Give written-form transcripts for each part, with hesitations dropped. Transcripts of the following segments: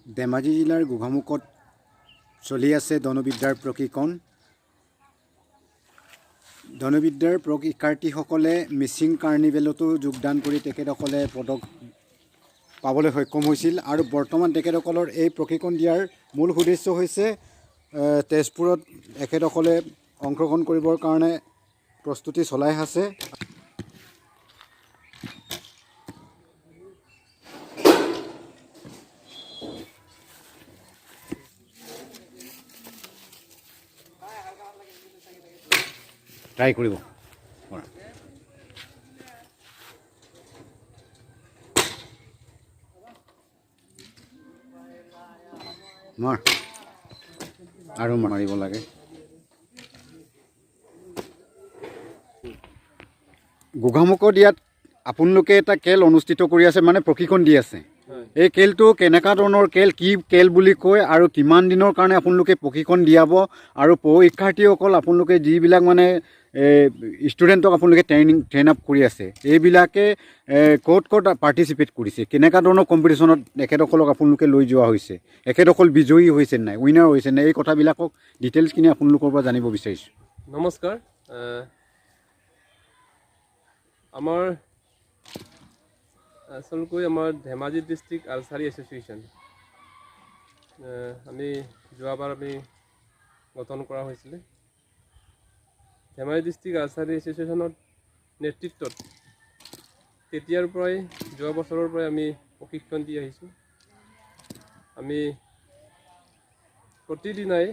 ধেমাজি জিলাৰ গোগামুখত চলি আছে ধনুবিদ্যাৰ প্ৰশিক্ষণ। ধনুবিদ্যাৰ শিক্ষাৰ্থীসকলে মিচিং কাৰ্নিভেলতো যোগদান কৰি তেখেতসকলে পদক পাবলৈ সক্ষম হৈছিল আৰু বৰ্তমান তেখেতসকলৰ এই প্ৰশিক্ষণ দিয়াৰ মূল উদ্দেশ্য হৈছে তেজপুৰত তেখেতসকলে অংশগ্ৰহণ কৰিবৰ কাৰণে প্ৰস্তুতি চলাই আছে। ট্ৰাই কৰিব মাৰ আৰু মাৰিব লাগে। গোগামুখত ইয়াত আপোনালোকে এটা খেল অনুষ্ঠিত কৰি আছে, মানে প্ৰশিক্ষণ দি আছে। এই খেলটো কেনেকুৱা ধৰণৰ খেল, কি খেল বুলি কয় আৰু কিমান দিনৰ কাৰণে আপোনালোকে প্ৰশিক্ষণ দিয়াব আৰু শিক্ষাৰ্থীসকল আপোনালোকে যিবিলাক মানে ষ্টুডেণ্টক আপোনালোকে ট্ৰেইন আপ কৰি আছে, এইবিলাকে ক'ত পাৰ্টিচিপেট কৰিছে, কেনেকুৱা ধৰণৰ কম্পিটিশ্যনত এখেতসকলক আপোনালোকে লৈ যোৱা হৈছে, এখেতসকল বিজয়ী হৈছে নাই, উইনাৰ হৈছে নাই, এই কথাবিলাকক ডিটেইলছখিনি আপোনালোকৰ পৰা জানিব বিচাৰিছোঁ। নমস্কাৰ। আমাৰ আচলকৈ আমাৰ ধেমাজি ডিষ্ট্ৰিক্ট আৰ্চাৰী এছ'চিয়েশ্যন আমি যোৱাবাৰ গঠন কৰা হৈছিলে। ধেমাজি ডিষ্ট্ৰিক্ট আৰ্চাৰী এছ'চিয়েশ্যনৰ নেতৃত্বত তেতিয়াৰ পৰাই যোৱা বছৰৰ পৰাই আমি প্ৰশিক্ষণ দি আহিছোঁ। আমি প্ৰতিদিনাই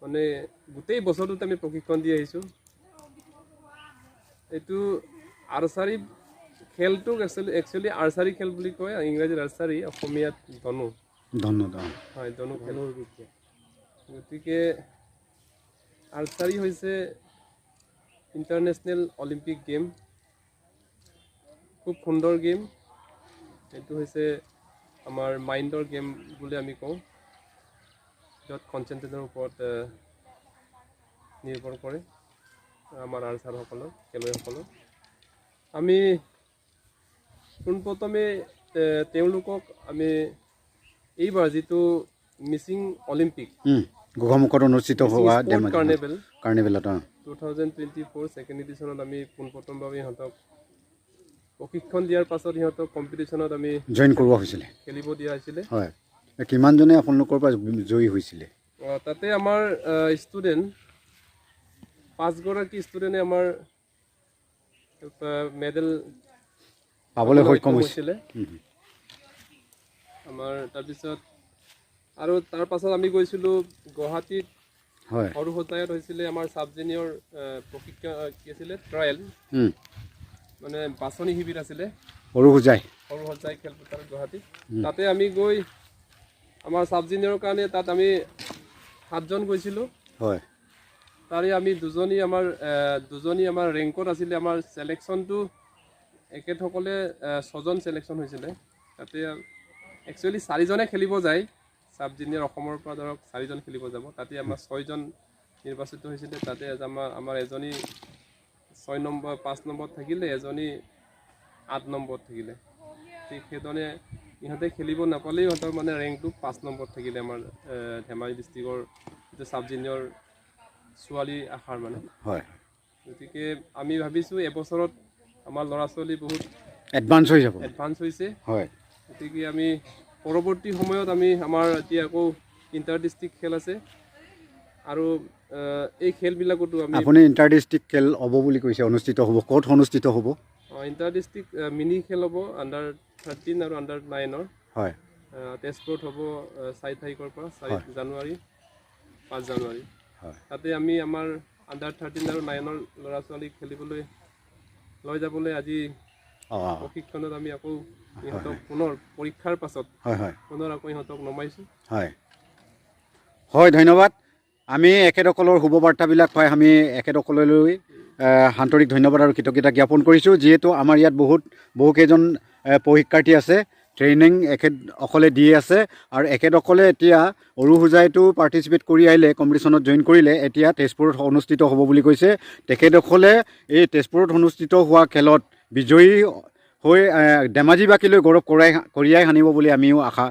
মানে গোটেই বছৰটোত আমি প্ৰশিক্ষণ দি আহিছোঁ। এইটো আৰ্চাৰী খেলটোক একচুৱেলি আৰ্চাৰী খেল বুলি কয়, ইংৰাজীত আৰ্চাৰী, অসমীয়াত ধনু হয়, ধনু খেল। গতিকে আৰ্চাৰী হৈছে ইণ্টাৰনেশ্যনেল অলিম্পিক গেম, খুব সুন্দৰ গেম। এইটো হৈছে আমাৰ মাইণ্ডৰ গেম বুলি আমি কওঁ, য'ত কনচেনট্ৰেটৰ ওপৰত নিৰ্ভৰ কৰে আমাৰ আৰ্চাৰসকলৰ, খেলুৱৈসকলৰ। আমি পোনপ্ৰথমে তেওঁলোকক আমি এইবাৰ যিটো মিচিং অলিম্পিক গোগামুখত অনুষ্ঠিত হোৱা কাৰ্নিভেলত 2024 ছেকেণ্ড এডিশ্যনত আমি পোনপ্ৰথমভাৱে সিহঁতক প্ৰশিক্ষণ দিয়াৰ পাছত সিহঁতক কম্পিটিশ্যনত আমি জইন কৰোৱা হৈছিলে, খেলিব দিয়া হৈছিলে। হয়, কিমানজনে আপোনালোকৰ পৰা জয়ী হৈছিলে? তাতে আমাৰ ষ্টুডেণ্ট 5গৰাকী ষ্টুডেণ্টে আমাৰ মেডেল পাবলৈ সক্ষম হৈছিলে আমাৰ। তাৰপিছত আৰু তাৰ পাছত আমি গৈছিলোঁ গুৱাহাটীত, সৰু সজায়ত হৈছিলে আমাৰ চাব জুনিয়ৰ প্ৰশিক্ষণ কি আছিলে, ট্ৰায়েল, মানে বাছনি শিবিৰ আছিলে সৰু সজাই খেলপথাৰ গুৱাহাটীত। তাতে আমি গৈ আমাৰ চাব জুনিয়ৰৰ কাৰণে তাত আমি 7জন গৈছিলোঁ। হয়, তাৰে আমি দুজনী আমাৰ ৰেংকত আছিলে। আমাৰ ছিলেকশ্যনটো এখেতসকলে 6জন ছিলেকশ্যন হৈছিলে। তাতে একচুৱেলি 4জনে খেলিব যায়, চাব জুনিয়ৰ অসমৰ পৰা ধৰক 4জন খেলিব যাব। তাতে আমাৰ 6জন নিৰ্বাচিত হৈছিলে। তাতে আমাৰ এজনী 6 নম্বৰ 5 নম্বৰত থাকিলে, এজনী 8 নম্বৰত থাকিলে। ঠিক সেইধৰণে ইহঁতে খেলিব নাপালেও ইহঁতৰ মানে ৰেংকটো 5 নম্বৰত থাকিলে আমাৰ ধেমাজি ডিষ্ট্ৰিক্টৰ যিটো চাব জুনিয়ৰ ছোৱালী আশাৰ মানে। হয়, গতিকে আমি ভাবিছোঁ এবছৰত আমাৰ ল'ৰা ছোৱালী বহুত এডভান্স হৈছে। হয়, গতিকে আমি পৰৱৰ্তী সময়ত আমাৰ এতিয়া আকৌ ইণ্টাৰ ডিষ্ট্ৰিক্ট খেল আছে আৰু এই খেলবিলাকতো আপুনি ইণ্টাৰ ডিষ্ট্ৰিক্ট খেল হ'ব বুলি কৈছে, অনুষ্ঠিত হ'ব, ক'ত অনুষ্ঠিত হ'ব? ইণ্টাৰ ডিষ্ট্ৰিক্ট মিনি খেল হ'ব আণ্ডাৰ 13 আৰু আণ্ডাৰ 9ৰ। হয়, তেজপুৰত হ'ব 4 তাৰিখৰ পৰা 4 জানুৱাৰী 5 জানুৱাৰী। হয়, তাতে আমি আমাৰ আণ্ডাৰ 13 আৰু 9ৰ ল'ৰা ছোৱালীক খেলিবলৈ লৈ যাবলৈ আজি প্ৰশিক্ষণত আমি আকৌ ইহঁতক পুনৰ পৰীক্ষাৰ পাছত পুনৰ আকৌ ইহঁতক নমাইছোঁ। হয়, হয়, ধন্যবাদ। আমি এখেতসকলৰ শুভবাৰ্তাবিলাক পাই আমি এখেতসকললৈ আন্তৰিক ধন্যবাদ আৰু কৃতজ্ঞতা জ্ঞাপন কৰিছোঁ। যিহেতু আমাৰ ইয়াত বহুকেইজন শিক্ষাৰ্থী আছে, ট্ৰেইনিং এখেতসকলে দি আছে আৰু এখেতসকলে এতিয়া সৰু সজাইতো পাৰ্টিচিপেট কৰি আহিলে, কম্পিটিশ্যনত জইন কৰিলে, এতিয়া তেজপুৰত অনুষ্ঠিত হ'ব বুলি কৈছে। তেখেতসকলে এই তেজপুৰত অনুষ্ঠিত হোৱা খেলত বিজয়ী হৈ ধেমাজিবাসীলৈ গৌৰৱ কঢ়িয়াই আনিব বুলি আমিও আশা